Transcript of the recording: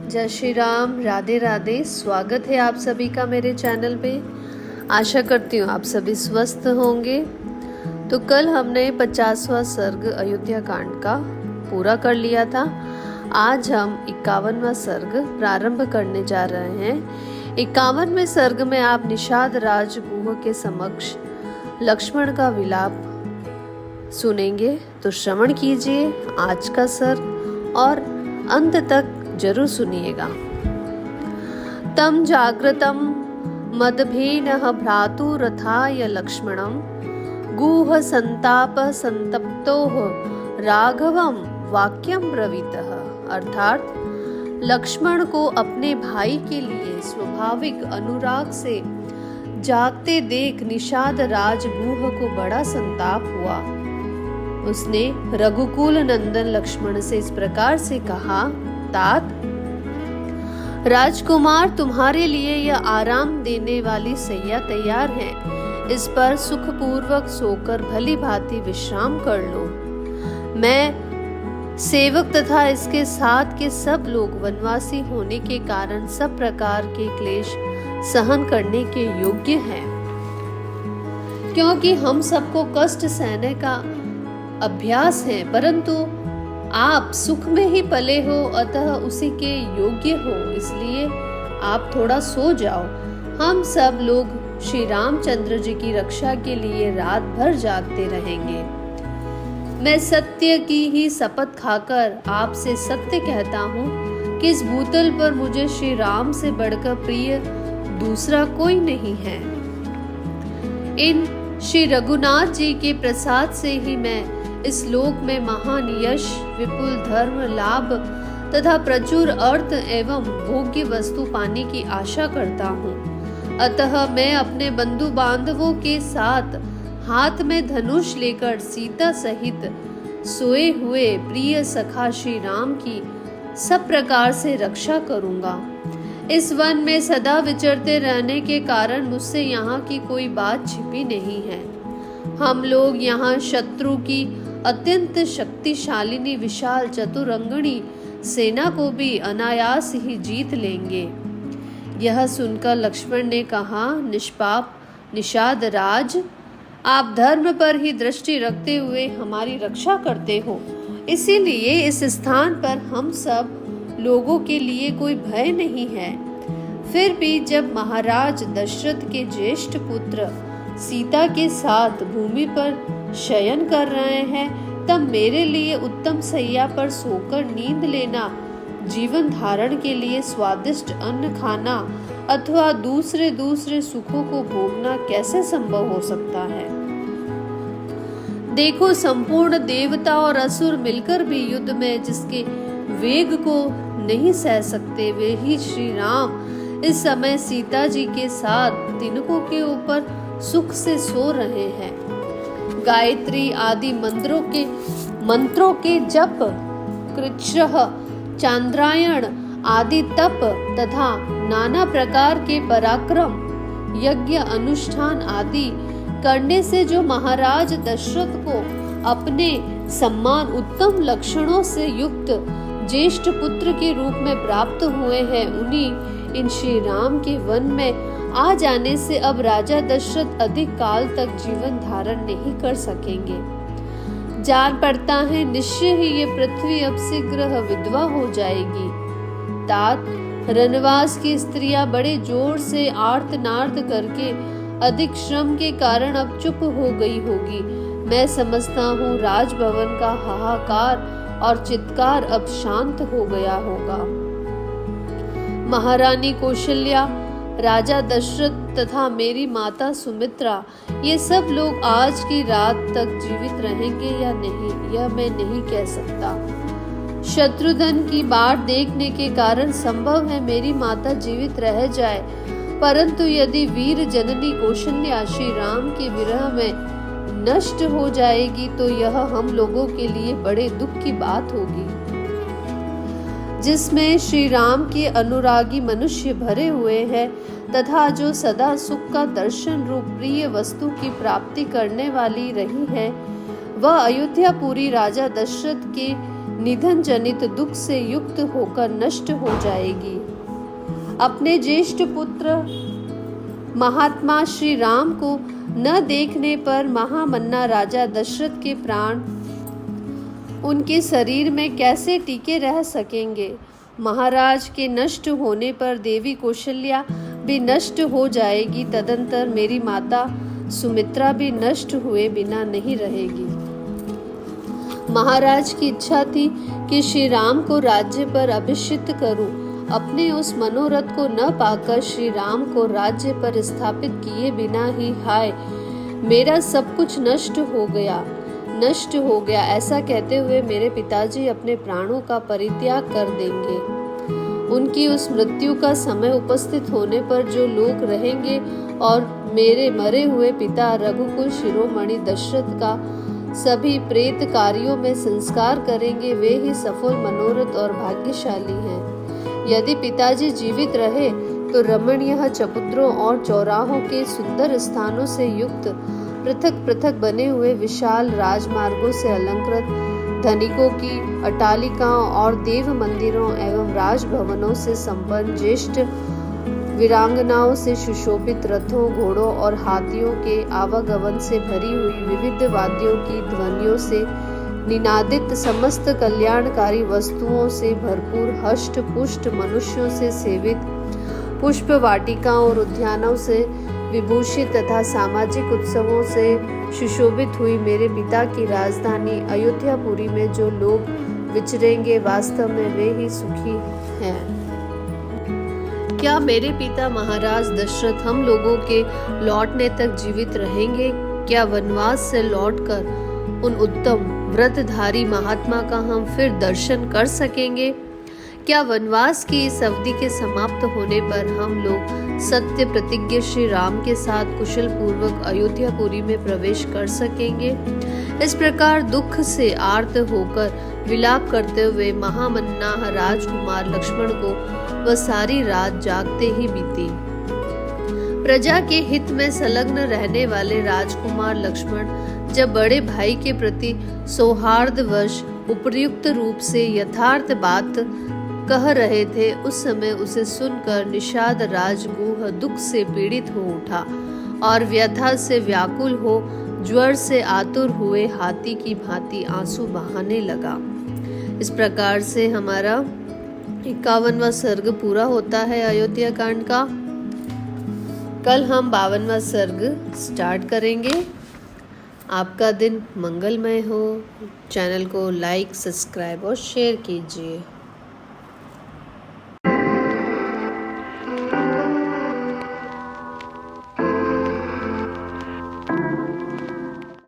जय श्री राम, राधे राधे। स्वागत है आप सभी का मेरे चैनल पे। आशा करती हूँ आप सभी स्वस्थ होंगे। तो कल हमने 50वां सर्ग अयोध्या कांड का पूरा कर लिया था। आज हम 51वां सर्ग प्रारंभ करने जा रहे हैं। 51वें सर्ग में आप निषाद राज गुह के समक्ष लक्ष्मण का विलाप सुनेंगे। तो श्रवण कीजिए आज का सर्ग और अंत तक जरूर सुनिएगा। तम जागृतं मदभेनः भ्रातुरथाय लक्ष्मणं गुह संताप संतप्तोः राघवं वाक्यं ब्रवीतः। अर्थात लक्ष्मण को अपने भाई के लिए स्वाभाविक अनुराग से जागते देख निषाद राज गुह को बड़ा संताप हुआ। उसने रघुकुल नंदन लक्ष्मण से इस प्रकार से कहा, तात, राजकुमार तुम्हारे लिए यह आराम देने वाली सैया तैयार है। इस पर सुखपूर्वक सोकर भली भांति विश्राम कर लो। मैं सेवक तथा इसके साथ के सब लोग वनवासी होने के कारण सब प्रकार के क्लेश सहन करने के योग्य हैं, क्योंकि हम सबको कष्ट सहने का अभ्यास है, परंतु आप सुख में ही पले हो, अतः उसी के योग्य हो, इसलिए आप थोड़ा सो जाओ। हम सब लोग श्री रामचंद्र जी की रक्षा के लिए रात भर जागते रहेंगे। मैं सत्य की ही शपथ खाकर आपसे सत्य कहता हूँ कि इस भूतल पर मुझे श्री राम से बढ़कर प्रिय दूसरा कोई नहीं है। इन श्री रघुनाथ जी के प्रसाद से ही मैं इस लोक में महान यश, विपुल धर्म लाभ तथा प्रचुर अर्थ एवं भोग्य वस्तु पाने की आशा करता हूँ। अतः मैं अपने बंधु बांधवों के साथ हाथ में धनुष लेकर सीता सहित सोए हुए प्रिय सखा श्री राम की सब प्रकार से रक्षा करूंगा। इस वन में सदा विचरते रहने के कारण मुझसे यहाँ की कोई बात छिपी नहीं है। हम लोग यहाँ शत्रु की अत्यंत शक्तिशालिनी विशाल चतुरंगणी सेना को भी अनायास ही जीत लेंगे। यह सुनकर लक्ष्मण ने कहा, निष्पाप निषाद राज, आप धर्म पर ही दृष्टि रखते हुए हमारी रक्षा करते हो, इसीलिए इस स्थान पर हम सब लोगों के लिए कोई भय नहीं है। फिर भी जब महाराज दशरथ के ज्येष्ठ पुत्र सीता के साथ भूमि पर शयन कर रहे हैं, तब मेरे लिए उत्तम सैया पर सोकर नींद लेना, जीवन धारण के लिए स्वादिष्ट अन्न खाना अथवा दूसरे सुखों को भोगना कैसे संभव हो सकता है। देखो, संपूर्ण देवता और असुर मिलकर भी युद्ध में जिसके वेग को नहीं सह सकते, वे ही श्री राम इस समय सीता जी के साथ तिनकों के ऊपर सुख से सो रहे हैं। गायत्री आदि मंत्रों के जप, कृच्छ्र, चांद्रायण आदि तप तथा नाना प्रकार के पराक्रम, यज्ञ अनुष्ठान आदि करने से जो महाराज दशरथ को अपने सम्मान उत्तम लक्षणों से युक्त ज्येष्ठ पुत्र के रूप में प्राप्त हुए हैं, उन्हीं इन श्री राम के वन में आ जाने से अब राजा दशरथ अधिक काल तक जीवन धारण नहीं कर सकेंगे। जान पड़ता है निश्चय ही ये पृथ्वी अब शीघ्र विधवा हो जाएगी। तात, रनवास की स्त्रियां बड़े जोर से आर्तनाद करके अधिक श्रम के कारण अब चुप हो गई होगी। मैं समझता हूँ राजभवन का हाहाकार और चित्कार अब शांत हो गया होगा। महारानी कौशल्या, राजा दशरथ तथा मेरी माता सुमित्रा, ये सब लोग आज की रात तक जीवित रहेंगे या नहीं, यह मैं नहीं कह सकता। शत्रुघ्न की बाट देखने के कारण संभव है मेरी माता जीवित रह जाए, परंतु यदि वीर जननी कौशल्या श्री राम के विरह में नष्ट हो जाएगी तो यह हम लोगों के लिए बड़े दुख की बात होगी, जिसमें श्री राम के अनुरागी मनुष्य भरे हुए हैं तथा जो सदा सुख का दर्शन रूप प्रिय वस्तु की प्राप्ति करने वाली रही है, वह अयोध्यापुरी राजा दशरथ के निधन जनित दुख से युक्त होकर नष्ट हो जाएगी। अपने ज्येष्ठ पुत्र महात्मा श्री राम को न देखने पर महामन्ना राजा दशरथ के प्राण उनके शरीर में कैसे टिके रह सकेंगे। महाराज के नष्ट होने पर देवी कौशल्या भी नष्ट हो जाएगी, तदंतर मेरी माता सुमित्रा भी नष्ट हुए बिना नहीं रहेगी। महाराज की इच्छा थी कि श्री राम को राज्य पर अभिषिक्त करूं। अपने उस मनोरथ को न पाकर श्री राम को राज्य पर स्थापित किए बिना ही हाय मेरा सब कुछ नष्ट हो गया ऐसा कहते हुए मेरे पिताजी अपने प्राणों का परित्याग कर देंगे। उनकी उस मृत्यु का समय उपस्थित होने पर जो लोग रहेंगे और मेरे मरे हुए पिता रघुकुल शिरोमणि दशरथ का सभी प्रेत कार्यों में संस्कार करेंगे, वे ही सफल मनोरथ और भाग्यशाली हैं। यदि पिताजी जीवित रहे तो रमणीय चबूतरों और चौराहों के सुंदर स्थानों से युक्त पृथक पृथक बने हुए विशाल राजमार्गों से अलंकृत धनिकों की अट्टालिकाओं और देव मंदिरों एवं राजभवनों से संपन्न ज्येष्ठ वीरांगनाओं से सुशोभित रथों, घोड़ों और हाथियों के आवागमन से भरी हुई विविध वाद्यों की ध्वनियों से निनादित समस्त कल्याणकारी वस्तुओं से भरपूर हष्ट पुष्ट मनुष्यों से सेवित पुष्प वाटिकाओं और उद्यानों से विभूषित तथा सामाजिक उत्सवों से सुशोभित हुई मेरे पिता की राजधानी अयोध्यापुरी में जो लोग विचरेंगे, वास्तव में वे ही सुखी हैं। क्या मेरे पिता महाराज दशरथ हम लोगों के लौटने तक जीवित रहेंगे? क्या वनवास से लौटकर उन उत्तम व्रतधारी महात्मा का हम फिर दर्शन कर सकेंगे? क्या वनवास की इस अवधि के समाप्त होने पर हम लोग सत्य प्रतिज्ञ श्री राम के साथ कुशल पूर्वक अयोध्यापुरी में प्रवेश कर सकेंगे? इस प्रकार दुख से आर्त होकर विलाप करते हुए महामन्ना राजकुमार लक्ष्मण को वह सारी रात जागते ही बीती। प्रजा के हित में संलग्न रहने वाले राजकुमार लक्ष्मण जब बड़े भाई के प्रति सौहार्दवश उपयुक्त रूप से यथार्थ बात कह रहे थे, उस समय उसे सुनकर निषाद राजगुह दुख से पीड़ित हो उठा और व्यथा से व्याकुल हो ज्वर से आतुर हुए हाथी की भांति आंसू बहाने लगा। इस प्रकार से हमारा 51वां सर्ग पूरा होता है अयोध्या कांड का। कल हम 52वां सर्ग स्टार्ट करेंगे। आपका दिन मंगलमय हो। चैनल को लाइक, सब्सक्राइब और शेयर कीजिए।